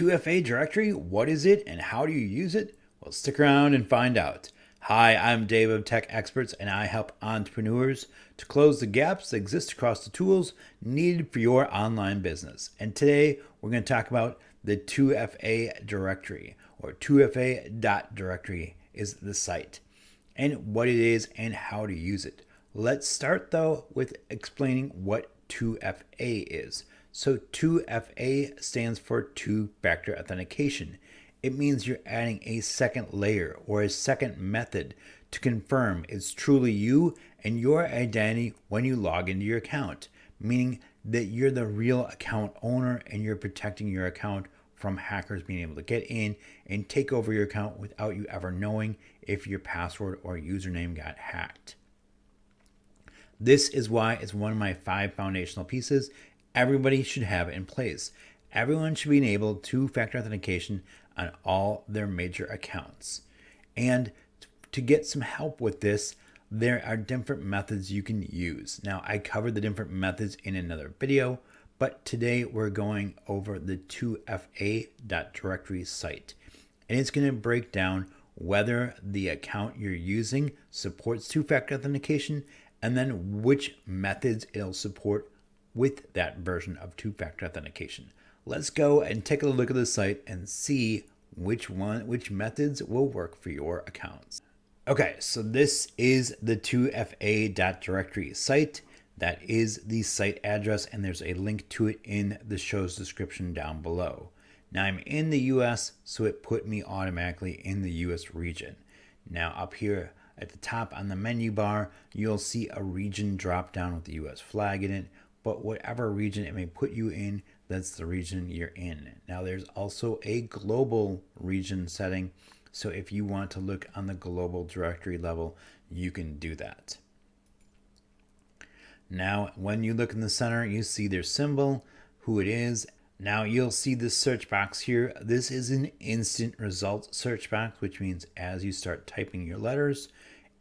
2FA directory, what is it and how do you use it? Well, stick around and find out. Hi, I'm Dave of Tech Experts, and I help entrepreneurs to close the gaps that exist across the tools needed for your online business. And today we're going to talk about the 2FA directory, or 2FA.Directory is the site, and what it is and how to use it. Let's start though with explaining what 2FA is. So 2FA stands for two-factor authentication. It means you're adding a second layer or a second method to confirm it's truly you and your identity when you log into your account, meaning that you're the real account owner and you're protecting your account from hackers being able to get in and take over your account without you ever knowing if your password or username got hacked. This is why it's one of my 5 foundational pieces. Everybody should have it in place. Everyone should be enabled two-factor authentication on all their major accounts. And to get some help with this, there are different methods you can use. Now, I covered the different methods in another video, but today we're going over the 2FA.Directory site. And it's going to break down whether the account you're using supports two-factor authentication and then which methods it'll support with that version of two-factor authentication. Let's go and take a look at the site and see which methods will work for your accounts. Okay, so this is the 2FA.Directory site. That is the site address, and there's a link to it in the show's description down below. Now I'm in the US, so it put me automatically in the US region. Now up here at the top on the menu bar, you'll see a region drop down with the US flag in it. But whatever region it may put you in, that's the region you're in. Now there's also a global region setting. So if you want to look on the global directory level, you can do that. Now, when you look in the center, you see their symbol, who it is. Now you'll see this search box here. This is an instant result search box, which means as you start typing your letters,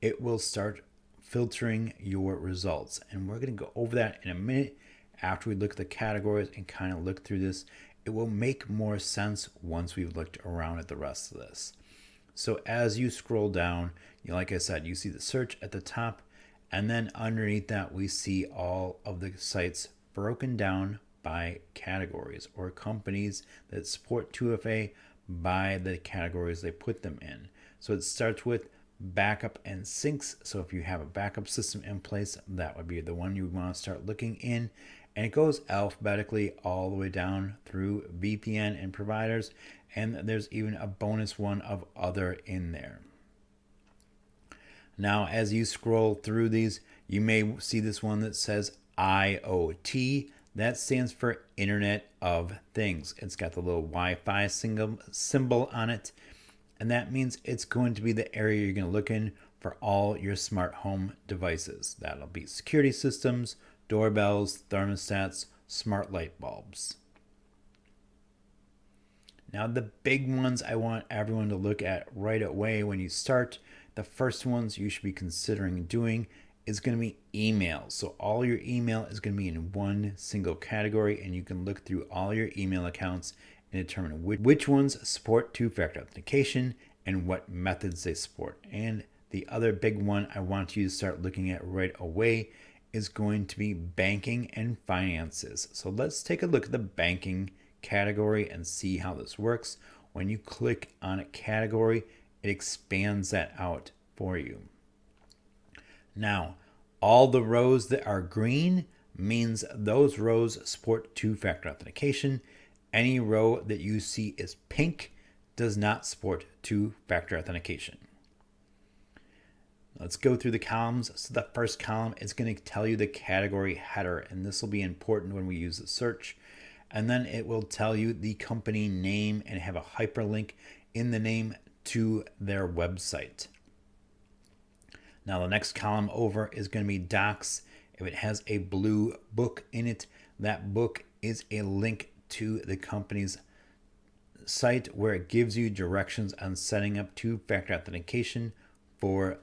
it will start filtering your results, and we're going to go over that in a minute after we look at the categories and kind of look through this. It will make more sense once we've looked around at the rest of this. So as you scroll down, like I said, you see the search at the top, and then underneath that we see all of the sites broken down by categories or companies that support 2FA by the categories they put them in. So it starts with backup and syncs. So if you have a backup system in place, that would be the one you want to start looking in. And it goes alphabetically all the way down through VPN and providers. And there's even a bonus one of other in there. Now, as you scroll through these, you may see this one that says IoT. That stands for Internet of Things. It's got the little Wi-Fi symbol on it. And that means it's going to be the area you're going to look in for all your smart home devices. That'll be security systems, doorbells, thermostats, smart light bulbs. Now the big ones I want everyone to look at right away when you start, the first ones you should be considering doing is going to be email. So all your email is going to be in one single category, and you can look through all your email accounts and determine which ones support two-factor authentication and what methods they support. And the other big one I want you to start looking at right away is going to be banking and finances. So let's take a look at the banking category and see how this works. When you click on a category, it expands that out for you. Now, all the rows that are green means those rows support two-factor authentication. Any row that you see is pink does not support two-factor authentication. Let's go through the columns. So the first column is going to tell you the category header, and this will be important when we use the search. And then it will tell you the company name and have a hyperlink in the name to their website. Now the next column over is going to be docs. If it has a blue book in it, that book is a link to the company's site where it gives you directions on setting up two-factor authentication for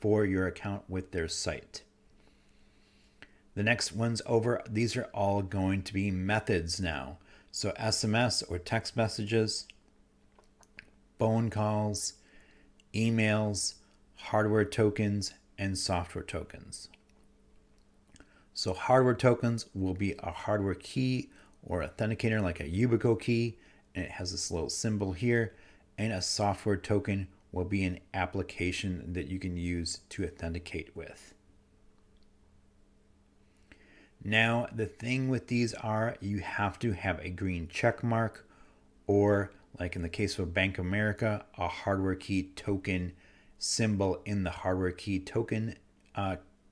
your account with their site. The next ones over, these are all going to be methods now. So SMS or text messages, phone calls, emails, hardware tokens, and software tokens. So hardware tokens will be a hardware key or authenticator like a Yubico key, and it has this little symbol here. And a software token will be an application that you can use to authenticate with. Now, the thing with these are you have to have a green check mark, or like in the case of Bank of America, a hardware key token symbol in the hardware key token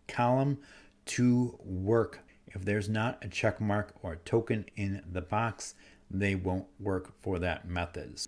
column to work. If there's not a check mark or a token in the box, they won't work for that method.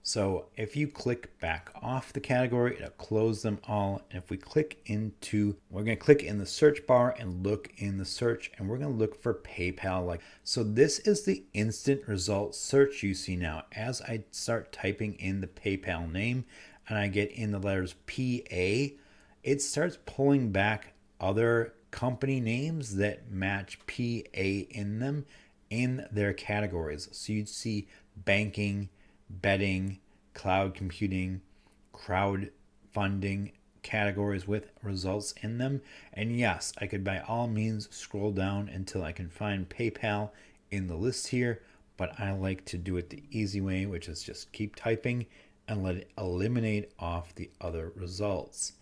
So if you click back off the category, it'll close them all. And if we click into, we're going to click in the search bar and look in the search, and we're going to look for PayPal. So this is the instant results search you see now. As I start typing in the PayPal name and I get in the letters PA, it starts pulling back other company names that match PA in them in their categories. So you'd see banking, betting, cloud computing, crowdfunding categories with results in them. And yes, I could by all means scroll down until I can find PayPal in the list here, but I like to do it the easy way, which is just keep typing and let it eliminate off the other results.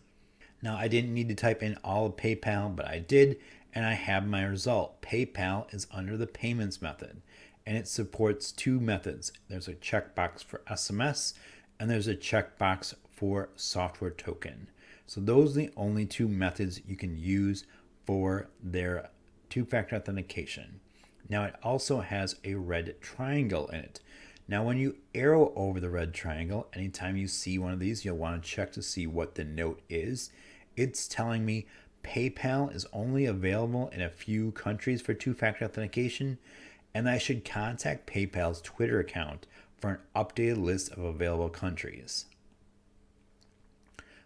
Now, I didn't need to type in all of PayPal, but I did, and I have my result. PayPal is under the payments method, and it supports two methods. There's a checkbox for SMS, and there's a checkbox for software token. So those are the only two methods you can use for their two-factor authentication. Now, it also has a red triangle in it. Now, when you arrow over the red triangle, anytime you see one of these, you'll want to check to see what the note is. It's telling me PayPal is only available in a few countries for two-factor authentication, and I should contact PayPal's Twitter account for an updated list of available countries.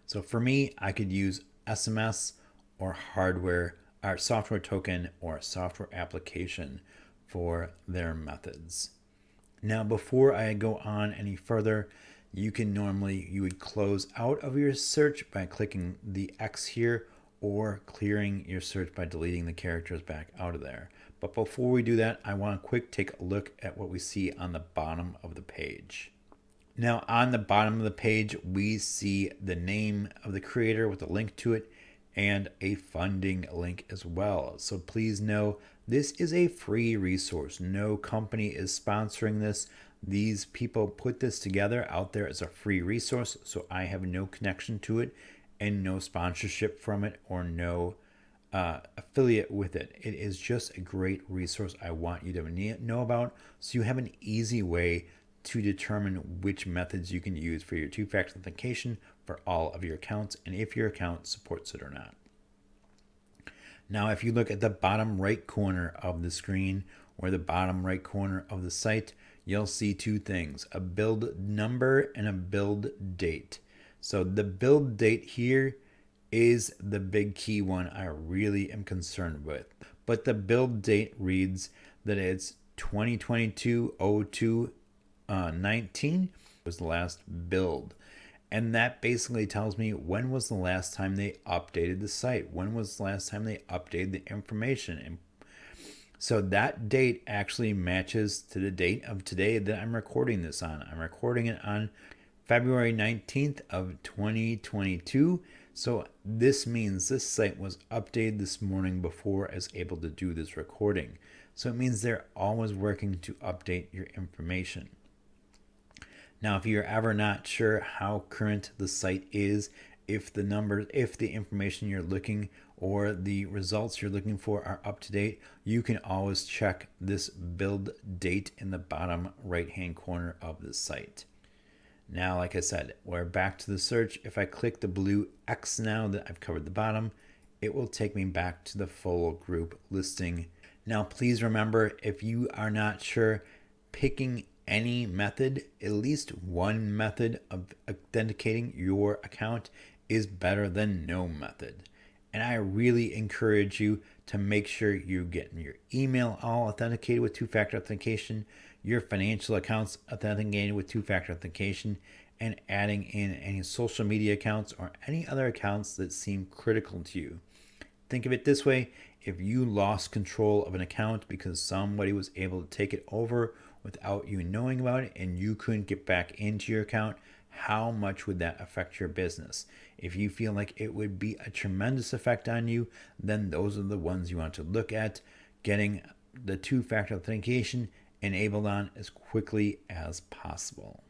So for me, I could use SMS or hardware or software token or software application for their methods. Now, before I go on any further, you would close out of your search by clicking the X here, or clearing your search by deleting the characters back out of there. But before we do that, I want to take a look at what we see on the bottom of the page. Now, on the bottom of the page, we see the name of the creator with a link to it and a funding link as well. So please know this is a free resource. No company is sponsoring this. These people put this together out there as a free resource, so I have no connection to it and no sponsorship from it or no affiliate with it. It is just a great resource I want you to know about, so you have an easy way to determine which methods you can use for your two-factor authentication for all of your accounts, and if your account supports it or not. Now, if you look at the bottom right corner of the screen or the bottom right corner of the site, you'll see two things: a build number and a build date. So the build date here is the big key one I really am concerned with. But the build date reads that it's 2022-02-19 was the last build. And that basically tells me when was the last time they updated the site? When was the last time they updated the information? And so that date actually matches to the date of today that I'm recording this on. I'm recording it on February 19th of 2022. So this means this site was updated this morning before I was able to do this recording. So it means they're always working to update your information. Now, if you're ever not sure how current the site is, if the information you're looking or the results you're looking for are up to date, you can always check this build date in the bottom right-hand corner of the site. Now, like I said, we're back to the search. If I click the blue X now that I've covered the bottom, it will take me back to the full group listing. Now, please remember, if you are not sure, picking any method, at least one method of authenticating your account is better than no method. And I really encourage you to make sure you're getting your email all authenticated with two-factor authentication, your financial accounts authenticated with two-factor authentication, and adding in any social media accounts or any other accounts that seem critical to you. Think of it this way: if you lost control of an account because somebody was able to take it over without you knowing about it and you couldn't get back into your account, how much would that affect your business? If you feel like it would be a tremendous effect on you, then those are the ones you want to look at getting the two-factor authentication enabled on as quickly as possible.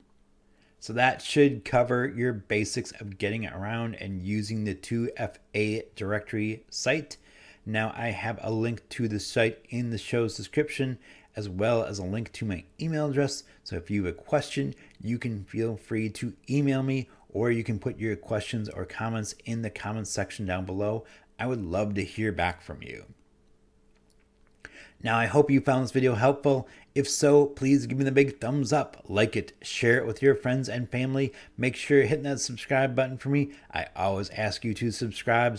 So that should cover your basics of getting around and using the 2FA.Directory site. Now I have a link to the site in the show's description, as well as a link to my email address. So if you have a question, you can feel free to email me, or you can put your questions or comments in the comments section down below. I would love to hear back from you. Now, I hope you found this video helpful. If so, please give me the big thumbs up, like it, share it with your friends and family. Make sure you're hitting that subscribe button for me. I always ask you to subscribe,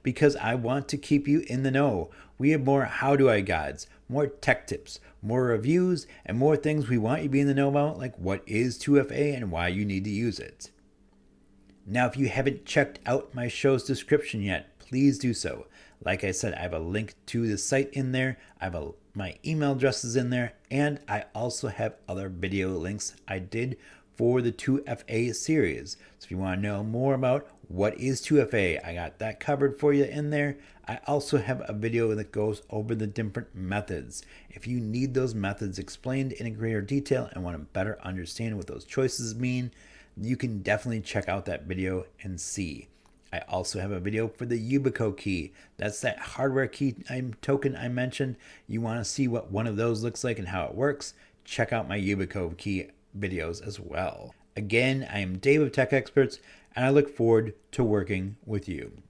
because I want to keep you in the know. We have more how do I guides, more tech tips, more reviews, and more things we want you to be in the know about, like what is 2FA and why you need to use it. Now, if you haven't checked out my show's description yet, please do so. Like I said, I have a link to the site in there. I have my email address is in there, and I also have other video links I did for the 2FA series. So if you want to know more about what is 2FA, I got that covered for you in there. I also have a video that goes over the different methods. If you need those methods explained in greater detail and want to better understand what those choices mean, you can definitely check out that video and see. I also have a video for the Yubico key. That's that hardware key token I mentioned. You want to see what one of those looks like and how it works, check out my Yubico key videos as well. Again, I am Dave of Tech Experts, and I look forward to working with you.